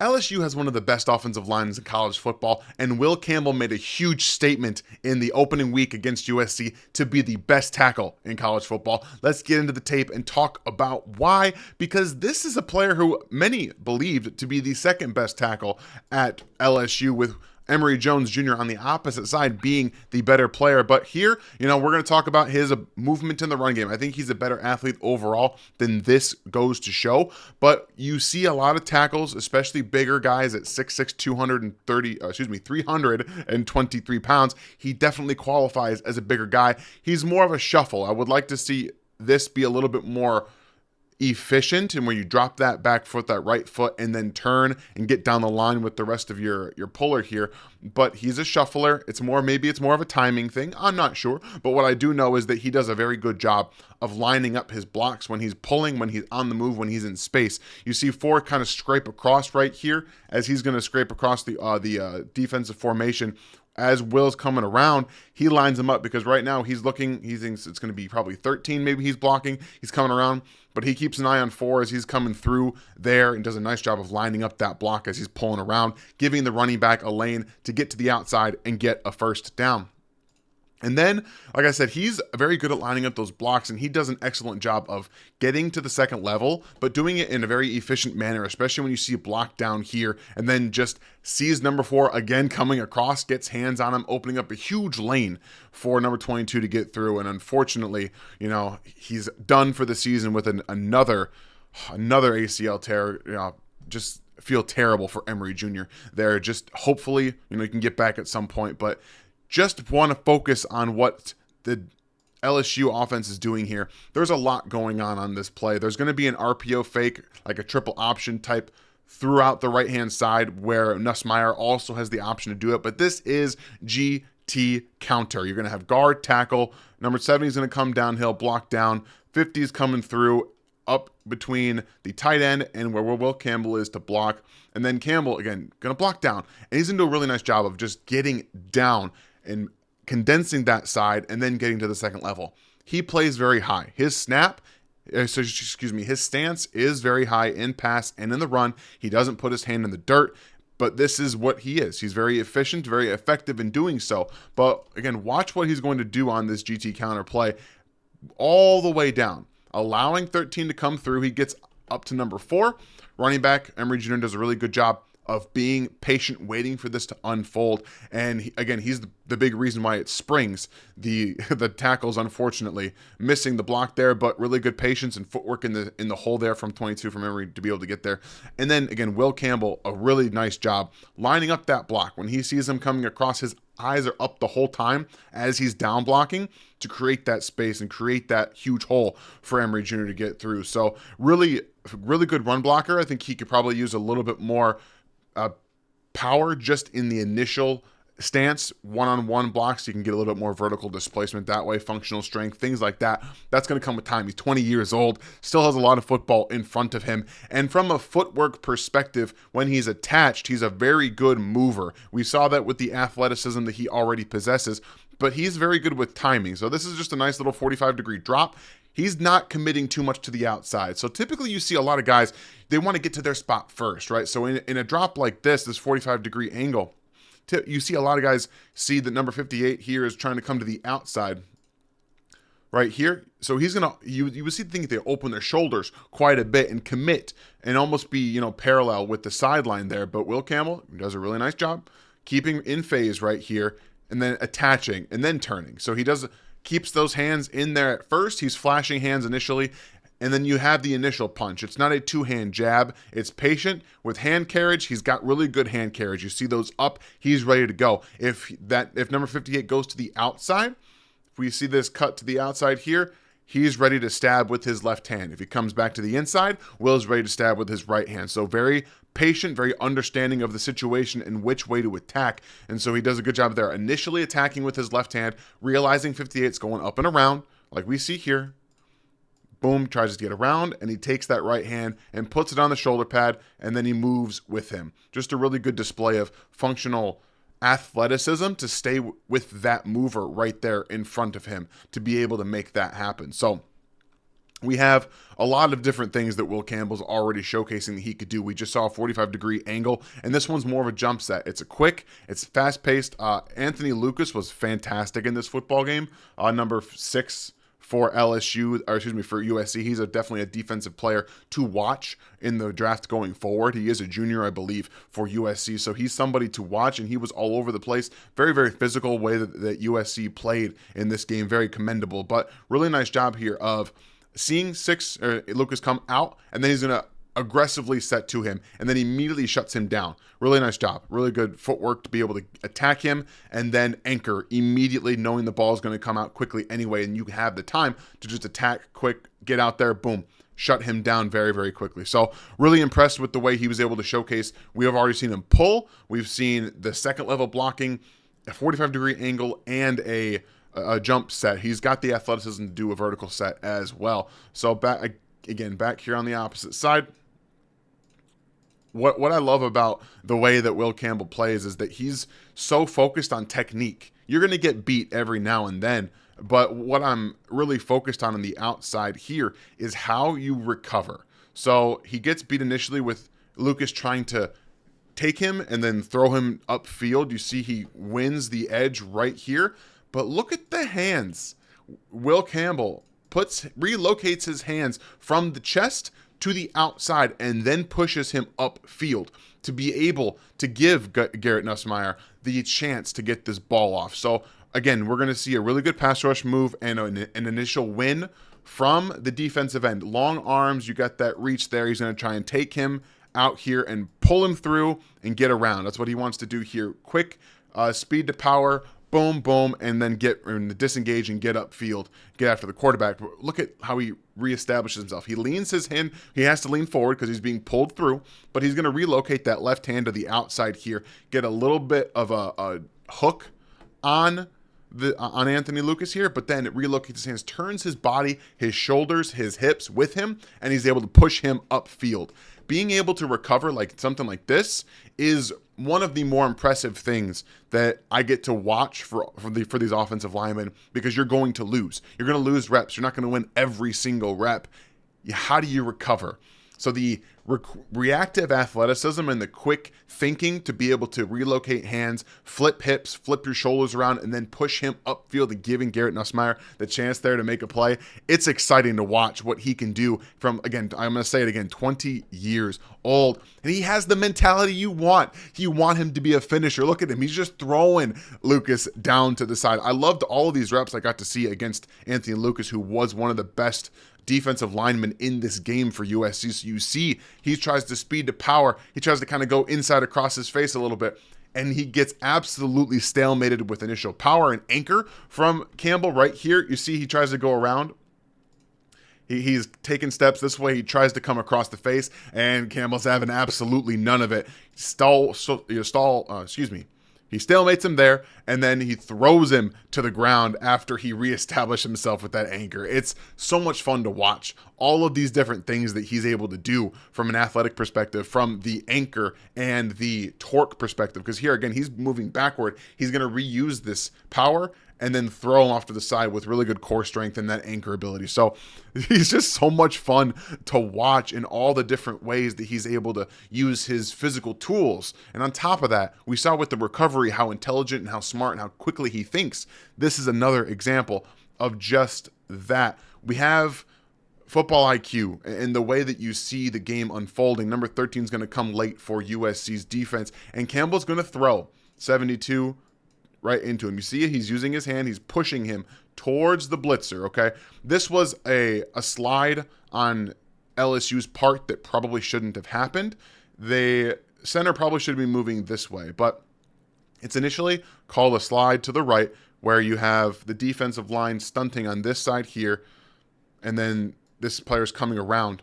LSU has one of the best offensive lines in college football, and Will Campbell made a huge statement in the opening week against USC to be the best tackle in college football. Let's get into the tape and talk about why, because this is a player who many believed to be the second best tackle at LSU, with Emory Jones Jr. on the opposite side being the better player. But here, we're going to talk about his movement in the run game. I think he's a better athlete overall than this goes to show. But you see a lot of tackles, especially bigger guys at 6'6", 323 pounds. He definitely qualifies as a bigger guy. He's more of a shuffle. I would like to see this be a little bit more efficient, and where you drop that back foot, that right foot, and then turn and get down the line with the rest of your puller here. But he's a shuffler. Maybe it's more of a timing thing. I'm not sure. But what I do know is that he does a very good job of lining up his blocks when he's pulling, when he's on the move, when he's in space. You see four kind of scrape across right here as he's going to scrape across the defensive formation. As Will's coming around, he lines him up, because right now he thinks it's going to be probably 13, maybe he's blocking. He's coming around, but he keeps an eye on 4 as he's coming through there and does a nice job of lining up that block as he's pulling around, giving the running back a lane to get to the outside and get a first down. And then, like I said, he's very good at lining up those blocks, and he does an excellent job of getting to the second level, but doing it in a very efficient manner, especially when you see a block down here and then just sees number 4 again coming across, gets hands on him, opening up a huge lane for number 22 to get through. And unfortunately, he's done for the season with another ACL tear. Just feel terrible for Emory Jr. there. Just hopefully, he can get back at some point, but just want to focus on what the LSU offense is doing here. There's a lot going on this play. There's going to be an RPO fake, like a triple option type throughout the right-hand side, where Nussmeier also has the option to do it. But this is GT counter. You're going to have guard, tackle. Number 70 is going to come downhill, block down. 50 is coming through, up between the tight end and where Will Campbell is to block. And then Campbell, again, going to block down. And he's going to do a really nice job of just getting down and condensing that side and then getting to the second level. He plays very high. His stance is very high in pass and in the run. He doesn't put his hand in the dirt, but this is what he is. He's very efficient, very effective in doing so. But again, watch what he's going to do on this GT counter play all the way down, allowing 13 to come through. He gets up to number 4. Running back Emory Jr. does a really good job of being patient, waiting for this to unfold. And he's the big reason why it springs. The tackles, unfortunately, missing the block there, but really good patience and footwork in the hole there from 22 from Emory to be able to get there. And then again, Will Campbell, a really nice job lining up that block. When he sees him coming across, his eyes are up the whole time as he's down blocking to create that space and create that huge hole for Emory Jr. to get through. So really good run blocker. I think he could probably use a little bit more power just in the initial stance, one-on-one blocks. You can get a little bit more vertical displacement that way, functional strength, things like that. That's going to come with time. He's 20 years old, still has a lot of football in front of him. And from a footwork perspective, when he's attached, he's a very good mover. We saw that with the athleticism that he already possesses, but he's very good with timing. So this is just a nice little 45-degree drop. He's not committing too much to the outside. So typically you see a lot of guys, they want to get to their spot first, right? So in a drop like this 45-degree angle, you see a lot of guys see that number 58 here is trying to come to the outside right here. So he's going to, you would see the thing, they open their shoulders quite a bit and commit and almost be, parallel with the sideline there. But Will Campbell does a really nice job keeping in phase right here and then attaching and then turning. So he keeps those hands in there at first. He's flashing hands initially, and then you have the initial punch. It's not a two-hand jab. It's patient. With hand carriage, he's got really good hand carriage. You see those up, he's ready to go. If number 58 goes to the outside, if we see this cut to the outside here, he's ready to stab with his left hand. If he comes back to the inside, Will's ready to stab with his right hand. So very patient, very understanding of the situation and which way to attack. And so he does a good job there, initially attacking with his left hand, realizing 58's going up and around, like we see here. Boom, tries to get around, and he takes that right hand and puts it on the shoulder pad, and then he moves with him. Just a really good display of functional athleticism to stay with that mover right there in front of him to be able to make that happen. So We have a lot of different things that Will Campbell's already showcasing that he could do. We just saw a 45-degree angle, and this one's more of a jump set. It's a quick, it's fast-paced. Anthony Lucas was fantastic in this football game. Number 6 for LSU, or excuse me, for USC. He's definitely a defensive player to watch in the draft going forward. He is a junior, I believe, for USC, so he's somebody to watch, and he was all over the place. Very, very physical way that USC played in this game. Very commendable, but really nice job here of seeing Lucas come out, and then he's going to aggressively set to him, and then immediately shuts him down. Really nice job. Really good footwork to be able to attack him, and then anchor immediately, knowing the ball is going to come out quickly anyway, and you have the time to just attack quick, get out there, boom, shut him down very, very quickly. So really impressed with the way he was able to showcase. We have already seen him pull. We've seen the second level blocking, a 45-degree angle, and a jump set. He's got the athleticism to do a vertical set as well. So back here on the opposite side, what I love about the way that Will Campbell plays is that he's so focused on technique. You're going to get beat every now and then, but what I'm really focused on the outside here is how you recover. So he gets beat initially with Lucas trying to take him and then throw him upfield. You see he wins the edge right here. But look at the hands. Will Campbell relocates his hands from the chest to the outside and then pushes him upfield to be able to give Garrett Nussmeier the chance to get this ball off. So again, we're going to see a really good pass rush move and an initial win from the defensive end. Long arms, you got that reach there. He's going to try and take him out here and pull him through and get around. That's what he wants to do here. Quick speed to power. Boom, boom, and then disengage and get upfield, get after the quarterback. Look at how he reestablishes himself. He leans his hand. He has to lean forward because he's being pulled through, but he's going to relocate that left hand to the outside here, get a little bit of a hook on Anthony Lucas here, but then it relocates his hands, turns his body, his shoulders, his hips with him, and he's able to push him upfield. Being able to recover like something like this is one of the more impressive things that I get to watch for these offensive linemen, because you're going to lose. You're going to lose reps. You're not going to win every single rep. How do you recover? So the reactive athleticism and the quick thinking to be able to relocate hands, flip hips, flip your shoulders around, and then push him upfield and giving Garrett Nussmeier the chance there to make a play. It's exciting to watch what he can do from, again, I'm going to say it again, 20 years old. And he has the mentality you want. You want him to be a finisher. Look at him. He's just throwing Lucas down to the side. I loved all of these reps I got to see against Anthony Lucas, who was one of the best defensive lineman in this game for USC. So you see he tries to speed to power. He tries to kind of go inside across his face a little bit, and he gets absolutely stalemated with initial power and anchor from Campbell right here. You see he tries to go around. He's taking steps this way. He tries to come across the face, and Campbell's having absolutely none of it. He stalemates him there, and then he throws him to the ground after he reestablished himself with that anchor. It's so much fun to watch all of these different things that he's able to do from an athletic perspective, from the anchor and the torque perspective. Because here, again, he's moving backward. He's going to reuse this power and then throw him off to the side with really good core strength and that anchor ability. So he's just so much fun to watch in all the different ways that he's able to use his physical tools. And on top of that, we saw with the recovery how intelligent and how smart and how quickly he thinks. This is another example of just that. We have football IQ and the way that you see the game unfolding. Number 13 is going to come late for USC's defense, and Campbell's going to throw 72 right into him. You see he's using his hand. He's pushing him towards the blitzer, okay? This was a slide on LSU's part that probably shouldn't have happened. The center probably should be moving this way, but it's initially called a slide to the right, where you have the defensive line stunting on this side here, and then this player's coming around.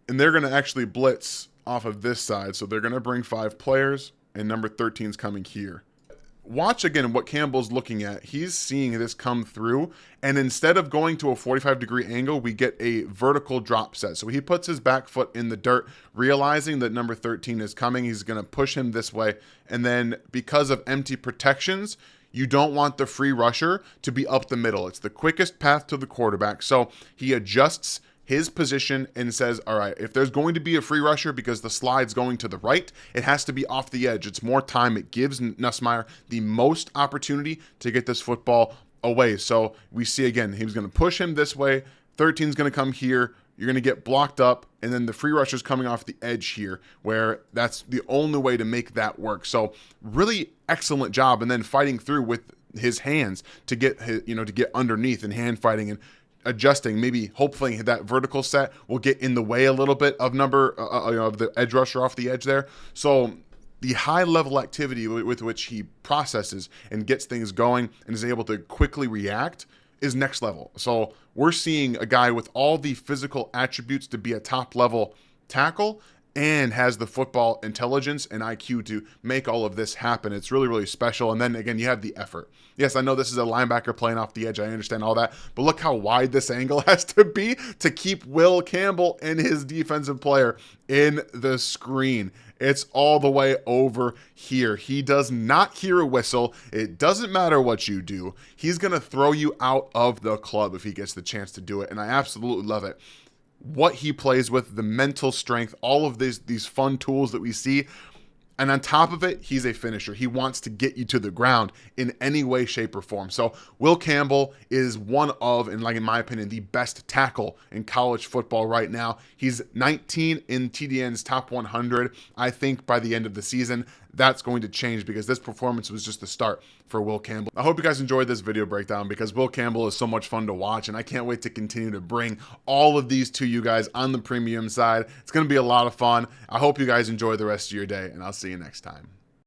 And they're going to actually blitz off of this side, so they're going to bring 5 players, and number 13 is coming here. Watch again what Campbell's looking at. He's seeing this come through, and instead of going to a 45-degree angle, we get a vertical drop set. So he puts his back foot in the dirt, realizing that number 13 is coming. He's going to push him this way, and then because of empty protections, you don't want the free rusher to be up the middle. It's the quickest path to the quarterback. So he adjusts his position and says, all right, if there's going to be a free rusher because the slide's going to the right, it has to be off the edge. It's more time. It gives Nussmeier the most opportunity to get this football away. So we see again, he was going to push him this way. 13 is going to come here. You're going to get blocked up, and then the free rusher's coming off the edge here, where that's the only way to make that work. So really excellent job, and then fighting through with his hands to get his, to get underneath and hand fighting and adjusting, maybe hopefully that vertical set will get in the way a little bit of of the edge rusher off the edge there. So the high level activity with which he processes and gets things going and is able to quickly react is next level. So we're seeing a guy with all the physical attributes to be a top level tackle and has the football intelligence and IQ to make all of this happen. It's really, really special. And then again, you have the effort. Yes, I know this is a linebacker playing off the edge. I understand all that, but look how wide this angle has to be to keep Will Campbell and his defensive player in the screen. It's all the way over here. He does not hear a whistle. It doesn't matter what you do. He's going to throw you out of the club if he gets the chance to do it. And I absolutely love it. What he plays with, the mental strength, all of these fun tools that we see. And on top of it, he's a finisher. He wants to get you to the ground in any way, shape, or form. So Will Campbell is one of, and like in my opinion, the best tackle in college football right now. He's 19 in TDN's top 100. I think by the end of the season, that's going to change because this performance was just the start for Will Campbell. I hope you guys enjoyed this video breakdown because Will Campbell is so much fun to watch, and I can't wait to continue to bring all of these to you guys on the premium side. It's going to be a lot of fun. I hope you guys enjoy the rest of your day, and I'll see you next time.